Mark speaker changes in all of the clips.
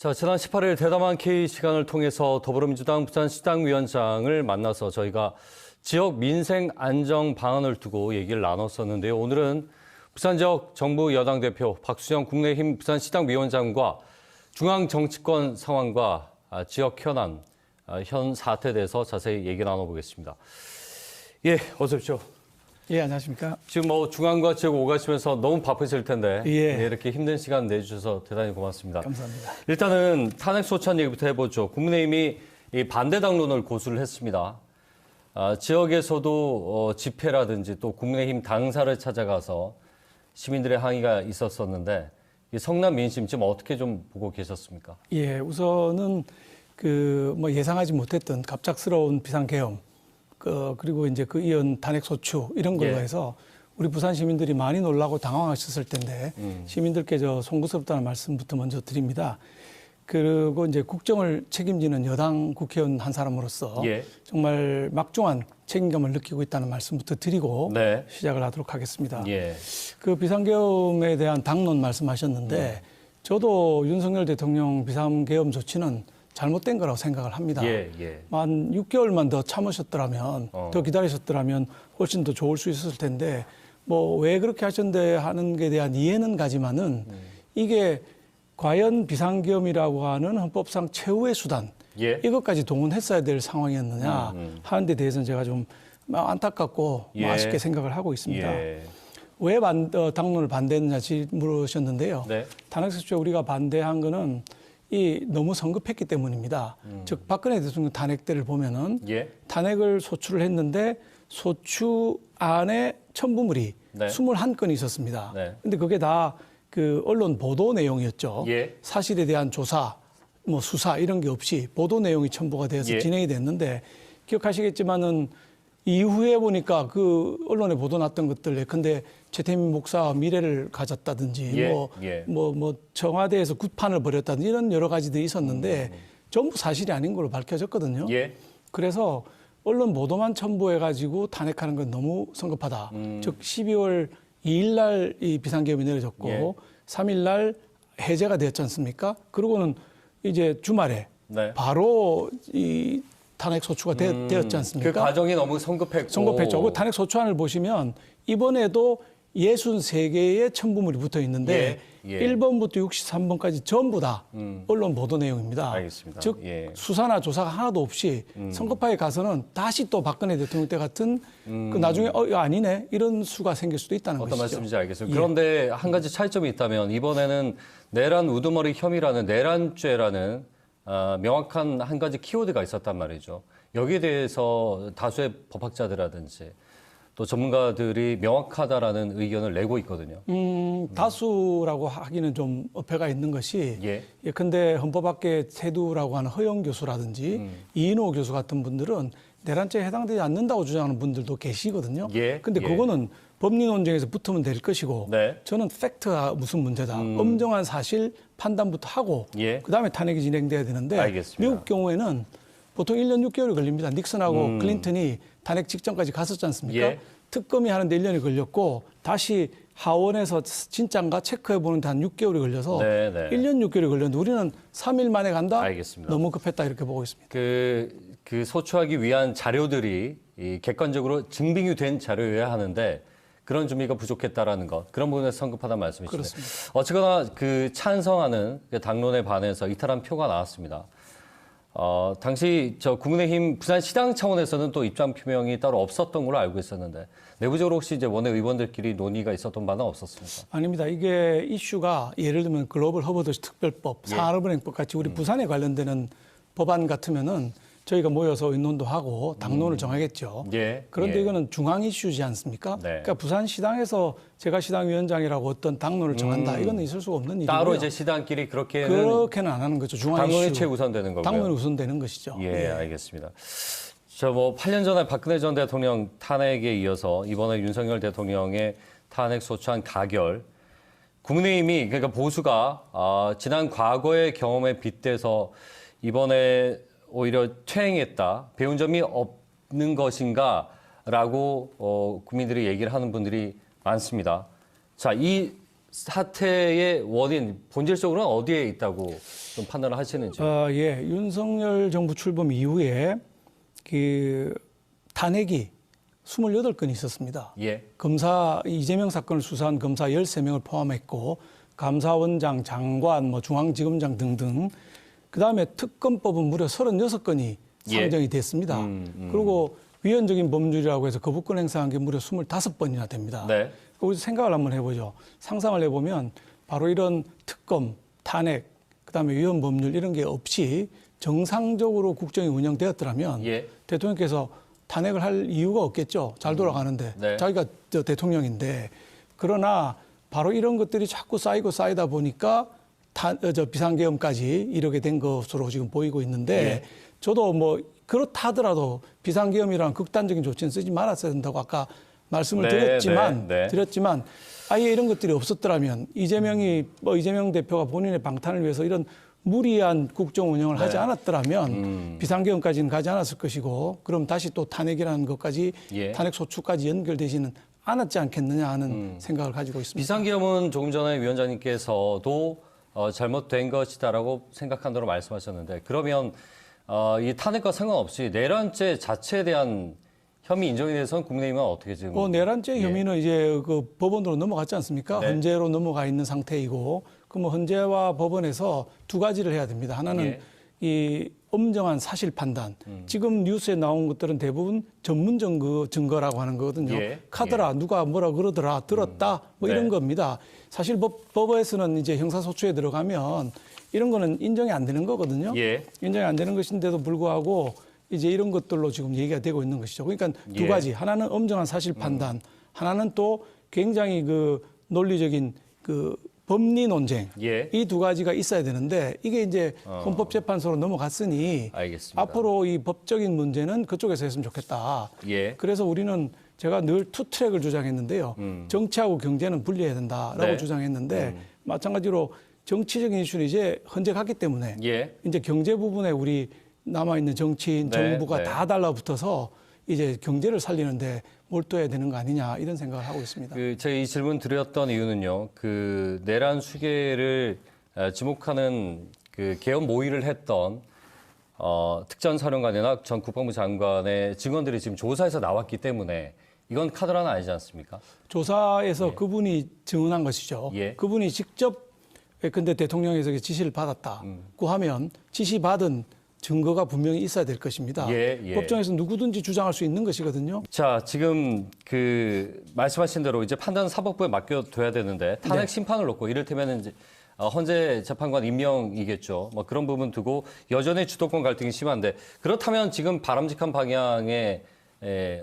Speaker 1: 자, 지난 18일 대담한 K 시간을 통해서 더불어민주당 부산시당위원장을 만나서 저희가 지역 민생 안정 방안을 두고 얘기를 나눴었는데요. 오늘은 부산 지역 정부 여당 대표 박수정 국민의힘 부산시당위원장과 중앙 정치권 상황과 지역 현안, 현 사태에 대해서 자세히 얘기 나눠보겠습니다. 예, 어서 오십시오.
Speaker 2: 예, 안녕하십니까.
Speaker 1: 지금 중앙과 지역 오가시면서 너무 바쁘실 텐데
Speaker 2: 예.
Speaker 1: 이렇게 힘든 시간 내주셔서 대단히 고맙습니다.
Speaker 2: 감사합니다.
Speaker 1: 일단은 탄핵 소추안 얘기부터 해보죠. 국민의힘이 이 반대 당론을 고수를 했습니다. 지역에서도 집회라든지 또 국민의힘 당사를 찾아가서 시민들의 항의가 있었었는데 이 성남 민심 지금 어떻게 좀 보고 계셨습니까?
Speaker 2: 예, 우선은 예상하지 못했던 갑작스러운 비상계엄, 그리고 이제 그 이은 탄핵 소추 이런 걸로 해서 우리 부산 시민들이 많이 놀라고 당황하셨을 텐데 시민들께 송구스럽다는 말씀부터 먼저 드립니다. 그리고 이제 국정을 책임지는 여당 국회의원 한 사람으로서 정말 막중한 책임감을 느끼고 있다는 말씀부터 드리고 시작을 하도록 하겠습니다. 그 비상계엄에 대한 당론 말씀하셨는데 저도 윤석열 대통령 비상계엄 조치는 잘못된 거라고 생각을 합니다. 한 6개월만 더 참으셨더라면, 더 기다리셨더라면 훨씬 더 좋을 수 있었을 텐데, 왜 그렇게 하셨는데 하는 게 대한 이해는 가지만은 이게 과연 비상계엄이라고 하는 헌법상 최후의 수단, 이것까지 동원했어야 될 상황이었느냐 하는 데 대해서는 제가 좀 안타깝고 아쉽게 생각을 하고 있습니다. 왜 당론을 반대했느냐 물으셨는데요. 탄핵소추에 우리가 반대한 거는 너무 성급했기 때문입니다. 즉 박근혜 대통령 탄핵 때를 보면은 탄핵을 소추를 했는데 소추 안에 첨부물이 21건이 있었습니다. 근데 그게 다 그 언론 보도 내용이었죠. 사실에 대한 조사, 수사 이런 게 없이 보도 내용이 첨부가 되어서 진행이 됐는데 기억하시겠지만은 이후에 보니까 그 언론에 보도 났던 것들 근데 최태민 목사와 미래를 가졌다든지 청와대에서 굿판을 벌였다든지 이런 여러 가지들이 있었는데 전부 사실이 아닌 걸로 밝혀졌거든요. 그래서 언론 보도만 첨부해가지고 탄핵하는 건 너무 성급하다. 즉 12월 2일 날 이 비상계엄이 내려졌고 3일 날 해제가 되었지 않습니까? 그러고는 이제 주말에 바로 이 탄핵 소추가 되었지 않습니까?
Speaker 1: 그 과정이 너무 성급했죠.
Speaker 2: 그 탄핵 소추안을 보시면 이번에도 63개의 첨부물이 붙어 있는데 1번부터 63번까지 전부 다 언론 보도 내용입니다.
Speaker 1: 알겠습니다.
Speaker 2: 즉 수사나 조사가 하나도 없이 성급하게 가서는 다시 또 박근혜 대통령 때 같은 그 나중에 아니네 이런 수가 생길 수도 있다는 것이죠.
Speaker 1: 어떤 말씀인지 알겠습니다. 그런데 한 가지 차이점이 있다면 이번에는 내란 우두머리 혐의라는 내란죄라는 명확한 한 가지 키워드가 있었단 말이죠. 여기에 대해서 다수의 법학자들이라든지 또 전문가들이 명확하다라는 의견을 내고 있거든요.
Speaker 2: 다수라고 하기는 좀 어폐가 있는 것이 근데 헌법학계 세두라고 하는 허영 교수라든지 이인호 교수 같은 분들은 내란죄에 해당되지 않는다고 주장하는 분들도 계시거든요. 근데 그거는 법리 논쟁에서 붙으면 될 것이고 저는 팩트가 무슨 문제다. 엄정한 사실 판단부터 하고 그다음에 탄핵이 진행돼야 되는데 미국 경우에는 보통 1년 6개월이 걸립니다. 닉슨하고 클린턴이 탄핵 직전까지 갔었지 않습니까? 특검이 하는데 1년이 걸렸고 다시 하원에서 진짜인가 체크해보는데 한 6개월이 걸려서 1년 6개월이 걸렸는데 우리는 3일 만에 간다? 너무 급했다 이렇게 보고 있습니다.
Speaker 1: 그 소추하기 위한 자료들이 객관적으로 증빙이 된 자료여야 하는데 그런 준비가 부족했다라는 것, 그런 부분에서 성급하다는 말씀이시죠.
Speaker 2: 그렇습니다.
Speaker 1: 어쨌거나 그 찬성하는 그 당론에 반해서 이탈한 표가 나왔습니다. 당시 국민의힘 부산시당 차원에서는 또 입장 표명이 따로 없었던 걸로 알고 있었는데 내부적으로 혹시 이제 원내 의원들끼리 논의가 있었던 바는 없었습니까?
Speaker 2: 아닙니다. 이게 이슈가 예를 들면 글로벌 허브도시 특별법, 산업은행법 같이 우리 부산에 관련되는 법안 같으면은 저희가 모여서 의논도 하고 당론을 정하겠죠. 그런데 이거는 중앙 이슈지 않습니까? 그러니까 부산시당에서 제가 시당위원장이라고 어떤 당론을 정한다. 이거는 있을 수가 없는 일이고요.
Speaker 1: 따로 이제 시당끼리
Speaker 2: 그렇게는 안 하는 거죠. 중앙
Speaker 1: 당론이
Speaker 2: 이슈.
Speaker 1: 최우선되는 거고요.
Speaker 2: 당론이 우선되는 것이죠.
Speaker 1: 알겠습니다. 8년 전에 박근혜 전 대통령 탄핵에 이어서 이번에 윤석열 대통령의 탄핵 소추안 가결. 국민의힘이 그러니까 보수가 지난 과거의 경험에 빗대서 이번에 오히려 퇴행했다, 배운 점이 없는 것인가라고 국민들이 얘기를 하는 분들이 많습니다. 자, 이 사태의 원인 본질적으로는 어디에 있다고 좀 판단을 하시는지.
Speaker 2: 예, 윤석열 정부 출범 이후에 그 탄핵이 28건이 있었습니다.
Speaker 1: 예.
Speaker 2: 검사 이재명 사건을 수사한 검사 13명을 포함했고 감사원장, 장관, 뭐 중앙지검장 등등. 그다음에 특검법은 무려 36건이 상정이 됐습니다. 그리고 위헌적인 법률이라고 해서 거부권 행사한 게 무려 25번이나 됩니다.
Speaker 1: 네.
Speaker 2: 우리 생각을 한번 해보죠. 상상을 해보면 바로 이런 특검, 탄핵, 그다음에 위헌 법률 이런 게 없이 정상적으로 국정이 운영되었더라면
Speaker 1: 예.
Speaker 2: 대통령께서 탄핵을 할 이유가 없겠죠. 잘 돌아가는데
Speaker 1: 네.
Speaker 2: 자기가 저 대통령인데 그러나 바로 이런 것들이 자꾸 쌓이고 쌓이다 보니까 저 비상계엄까지 이르게 된 것으로 지금 보이고 있는데
Speaker 1: 예.
Speaker 2: 저도 뭐 그렇다 하더라도 비상계엄이라는 극단적인 조치는 쓰지 말았어야 된다고 아까 말씀을 드렸지만 아예 이런 것들이 없었더라면 이재명 대표가 본인의 방탄을 위해서 이런 무리한 국정 운영을 하지 않았더라면 비상계엄까지는 가지 않았을 것이고 그럼 다시 또 탄핵이라는 것까지
Speaker 1: 예.
Speaker 2: 탄핵 소추까지 연결되지는 않았지 않겠느냐 하는 생각을 가지고 있습니다.
Speaker 1: 비상계엄은 조금 전에 위원장님께서도 잘못된 것이다라고 생각한다고 말씀하셨는데 그러면 이 탄핵과 상관없이 내란죄 자체에 대한 혐의 인정에 대해서는 국민의힘은 어떻게 지금?
Speaker 2: 내란죄 혐의는 이제 그 법원으로 넘어갔지 않습니까?
Speaker 1: 네.
Speaker 2: 헌재로 넘어가 있는 상태이고, 그럼 헌재와 법원에서 두 가지를 해야 됩니다. 하나는 이 엄정한 사실 판단. 지금 뉴스에 나온 것들은 대부분 전문 증거라고 하는 거거든요. 카더라, 누가 뭐라 그러더라, 들었다, 뭐 이런 겁니다. 사실 법에서는 이제 형사소추에 들어가면 이런 거는 인정이 안 되는 거거든요. 인정이 안 되는 것인데도 불구하고 이제 이런 것들로 지금 얘기가 되고 있는 것이죠. 그러니까 두 가지. 하나는 엄정한 사실 판단, 하나는 또 굉장히 그 논리적인 그 법리 논쟁. 이 두 가지가 있어야 되는데 이게 이제 헌법재판소로 넘어갔으니
Speaker 1: 알겠습니다.
Speaker 2: 앞으로 이 법적인 문제는 그쪽에서 했으면 좋겠다. 그래서 우리는 제가 늘 투 트랙을 주장했는데요. 정치하고 경제는 분리해야 된다라고 주장했는데 마찬가지로 정치적인 이슈는 이제 헌재 갔기 때문에 이제 경제 부분에 우리 남아있는 정치인, 정부가 다 달라붙어서 이제 경제를 살리는데 몰두해야 되는 거 아니냐 이런 생각을 하고 있습니다.
Speaker 1: 제가 이 질문 드렸던 이유는요. 그 내란 수계를 지목하는 그 계엄 모의를 했던 특전사령관이나 전 국방부 장관의 증언들이 지금 조사에서 나왔기 때문에 이건 카드라는 아니지 않습니까?
Speaker 2: 조사에서 그분이 증언한 것이죠. 그분이 직접 근데 대통령에서 지시를 받았다고 하면 지시받은 증거가 분명히 있어야 될 것입니다. 법정에서 누구든지 주장할 수 있는 것이거든요.
Speaker 1: 자, 지금 그 말씀하신 대로 이제 판단은 사법부에 맡겨둬야 되는데 탄핵 심판을 놓고 이를테면 이제 헌재 재판관 임명이겠죠. 뭐 그런 부분 두고 여전히 주도권 갈등이 심한데 그렇다면 지금 바람직한 방향에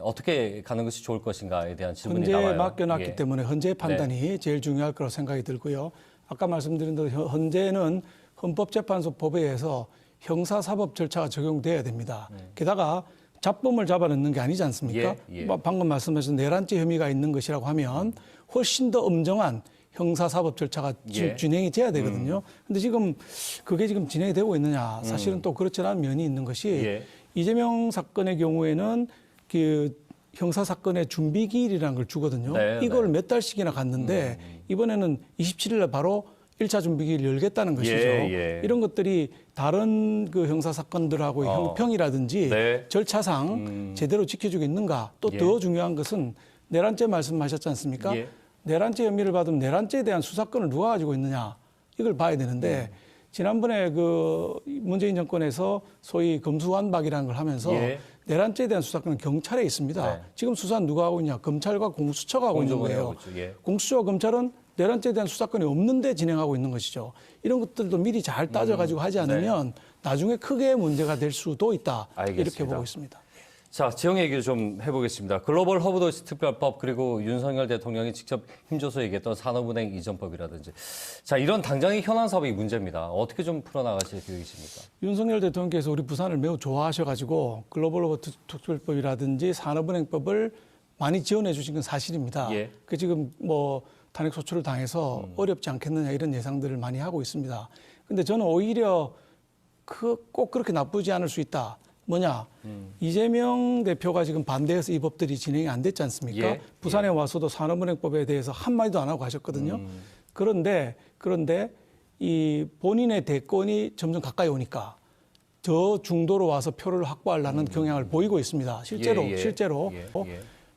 Speaker 1: 어떻게 가는 것이 좋을 것인가에 대한 질문이 나와요.
Speaker 2: 헌재에 맡겨놨기 때문에 헌재의 판단이 제일 중요할 거라고 생각이 들고요. 아까 말씀드린 대로 헌재는 헌법재판소 법에 의해서 형사사법 절차가 적용돼야 됩니다. 게다가 잡범을 잡아넣는 게 아니지 않습니까? 방금 말씀하신 내란죄 혐의가 있는 것이라고 하면 훨씬 더 엄정한 형사사법 절차가 진행이 돼야 되거든요. 근데 지금 그게 지금 진행이 되고 있느냐? 사실은 또 그렇지 않은 면이 있는 것이 이재명 사건의 경우에는 그 형사사건의 준비기일이라는 걸 주거든요. 이걸 몇 달씩이나 갔는데 이번에는 27일 날 바로 1차 준비기일 열겠다는 것이죠. 이런 것들이 다른 그 형사사건들하고의 형평이라든지 절차상 제대로 지켜주고 있는가. 또 더 중요한 것은 내란죄 말씀하셨지 않습니까? 내란죄 혐의를 받으면 내란죄에 대한 수사권을 누가 가지고 있느냐. 이걸 봐야 되는데 지난번에 그 문재인 정권에서 소위 검수완박이라는 걸 하면서 내란죄에 대한 수사권은 경찰에 있습니다. 지금 수사는 누가 하고 있냐. 검찰과 공수처가 하고 있는 거예요. 공수처와 검찰은 내란죄에 대한 수사권이 없는데 진행하고 있는 것이죠. 이런 것들도 미리 잘 따져가지고 하지 않으면 나중에 크게 문제가 될 수도 있다. 이렇게 보고 있습니다.
Speaker 1: 자, 지역 얘기를 좀 해보겠습니다. 글로벌 허브 도시 특별법 그리고 윤석열 대통령이 직접 힘줘서 얘기했던 산업은행 이전법이라든지 자 이런 당장의 현안 사업이 문제입니다. 어떻게 좀 풀어나가실 계획이십니까?
Speaker 2: 윤석열 대통령께서 우리 부산을 매우 좋아하셔가지고 글로벌 허브 특별법이라든지 산업은행법을 많이 지원해 주신 건 사실입니다. 그 지금 뭐 탄핵 소추를 당해서 어렵지 않겠느냐 이런 예상들을 많이 하고 있습니다. 근데 저는 오히려 꼭 그렇게 나쁘지 않을 수 있다. 뭐냐? 이재명 대표가 지금 반대해서 이 법들이 진행이 안 됐지 않습니까? 부산에 와서도 산업은행법에 대해서 한마디도 안 하고 가셨거든요. 그런데 이 본인의 대권이 점점 가까이 오니까 저 중도로 와서 표를 확보하려는 경향을 보이고 있습니다. 실제로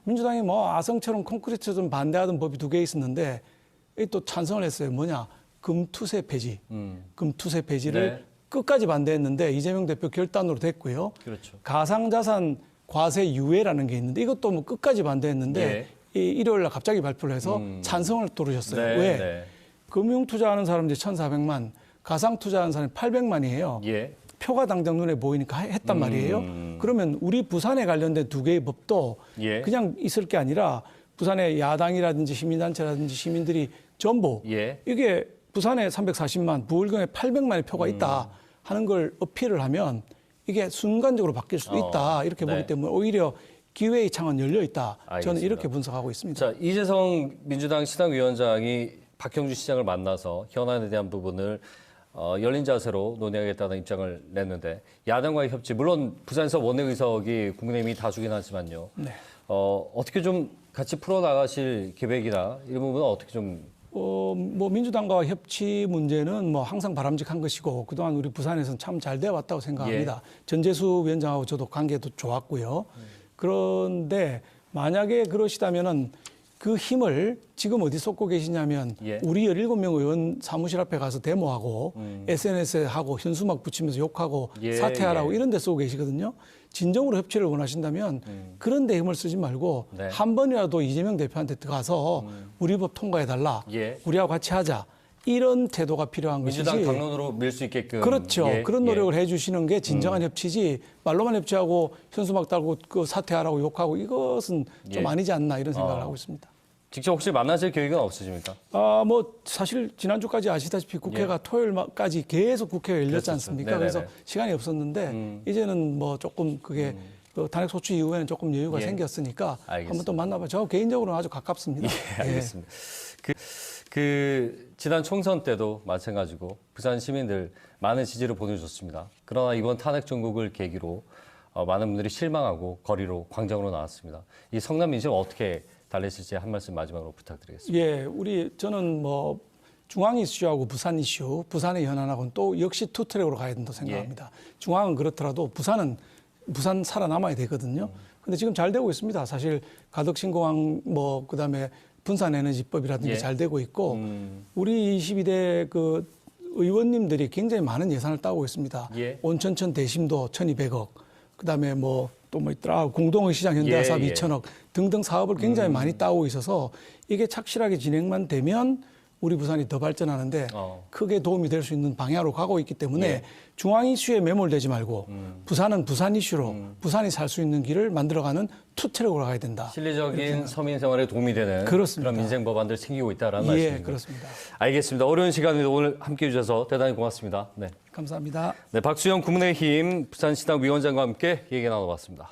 Speaker 2: 민주당이 뭐 아성처럼 콘크리트처럼 반대하던 법이 2개 있었는데 또 찬성을 했어요. 뭐냐? 금투세 폐지. 금투세 폐지를
Speaker 1: 네.
Speaker 2: 끝까지 반대했는데 이재명 대표 결단으로 됐고요.
Speaker 1: 그렇죠.
Speaker 2: 가상자산 과세 유예라는 게 있는데 이것도 뭐 끝까지 반대했는데 이 일요일 날 갑자기 발표를 해서 찬성을 또르셨어요.
Speaker 1: 네,
Speaker 2: 왜?
Speaker 1: 네.
Speaker 2: 금융 투자하는 사람들이 1,400만, 가상 투자하는 사람이 800만이에요.
Speaker 1: 예.
Speaker 2: 표가 당장 눈에 보이니까 했단 말이에요. 그러면 우리 부산에 관련된 2개의 법도
Speaker 1: 예.
Speaker 2: 그냥 있을 게 아니라 부산의 야당이라든지 시민단체라든지 시민들이 전부
Speaker 1: 예.
Speaker 2: 이게 부산에 340만, 부울경에 800만의 표가 있다 하는 걸 어필을 하면 이게 순간적으로 바뀔 수도 있다 이렇게
Speaker 1: 네.
Speaker 2: 보기 때문에 오히려 기회의 창은 열려 있다.
Speaker 1: 알겠습니다.
Speaker 2: 저는 이렇게 분석하고 있습니다.
Speaker 1: 자, 이재성 민주당 시당위원장이 박형준 시장을 만나서 현안에 대한 부분을 열린 자세로 논의하겠다는 입장을 냈는데 야당과의 협치, 물론 부산에서 원내 의석이 국민의힘이 다수긴 하지만요.
Speaker 2: 네.
Speaker 1: 어떻게 좀 같이 풀어나가실 계획이나 이런 부분은 어떻게 좀
Speaker 2: 뭐 민주당과 협치 문제는 뭐 항상 바람직한 것이고 그동안 우리 부산에서는 참 잘 되어 왔다고 생각합니다. 전재수 위원장하고 저도 관계도 좋았고요. 그런데 만약에 그러시다면은 그 힘을 지금 어디 쏟고 계시냐면 우리 17명 의원 사무실 앞에 가서 데모하고 SNS에 하고 현수막 붙이면서 욕하고 사퇴하라고 이런 데 쓰고 계시거든요. 진정으로 협치를 원하신다면 그런 데 힘을 쓰지 말고 한 번이라도 이재명 대표한테 들어가서 우리 법 통과해달라. 우리하고 같이 하자. 이런 태도가 필요한 것이지.
Speaker 1: 민주당 당론으로 밀 수 있게끔.
Speaker 2: 그렇죠. 그런 노력을 해주시는 게 진정한 협치지 말로만 협치하고 현수막 달고 그 사퇴하라고 욕하고 이것은 좀 아니지 않나 이런 생각을 하고 있습니다.
Speaker 1: 직접 혹시 만나실 계획은 없으십니까?
Speaker 2: 뭐 사실 지난주까지 아시다시피 국회가 토요일까지 계속 국회가 열렸지
Speaker 1: 그렇죠.
Speaker 2: 않습니까? 그래서 시간이 없었는데 이제는 뭐 조금 그게 그 탄핵 소추 이후에는 조금 여유가 생겼으니까 한번 또 만나봐. 저 개인적으로는 아주 가깝습니다.
Speaker 1: 알겠습니다. 그 지난 총선 때도 마찬가지고 부산 시민들 많은 지지를 보내줬습니다. 그러나 이번 탄핵 정국을 계기로 많은 분들이 실망하고 거리로 광장으로 나왔습니다. 이 성남 민심 어떻게 달래실지 한 말씀 마지막으로 부탁드리겠습니다.
Speaker 2: 저는 뭐 중앙 이슈하고 부산 이슈, 부산의 현안하고는 또 역시 투 트랙으로 가야 된다고 생각합니다. 중앙은 그렇더라도 부산 살아남아야 되거든요. 근데 지금 잘 되고 있습니다. 사실 가덕신공항 뭐 그다음에 분산에너지법이라든지 잘 되고 있고 우리 22대 그 의원님들이 굉장히 많은 예산을 따고 있습니다. 온천천 대심도 1,200억, 그다음에 뭐 또 뭐 있더라 공동의 시장 현대화사업 2,000억 등등 사업을 굉장히 많이 따오고 있어서 이게 착실하게 진행만 되면 우리 부산이 더 발전하는데 크게 도움이 될 수 있는 방향으로 가고 있기 때문에 중앙 이슈에 매몰되지 말고 부산은 부산 이슈로 부산이 살 수 있는 길을 만들어가는 투트랙으로 가야 된다.
Speaker 1: 실리적인 서민 생활에 도움이 되는
Speaker 2: 그렇습니다.
Speaker 1: 그런 민생 법안들 챙기고 있다라는 말씀입니다.
Speaker 2: 그렇습니다.
Speaker 1: 알겠습니다. 어려운 시간인데 오늘 함께해 주셔서 대단히 고맙습니다. 네.
Speaker 2: 감사합니다.
Speaker 1: 네, 박수영 국민의힘 부산시당 위원장과 함께 얘기 나눠봤습니다.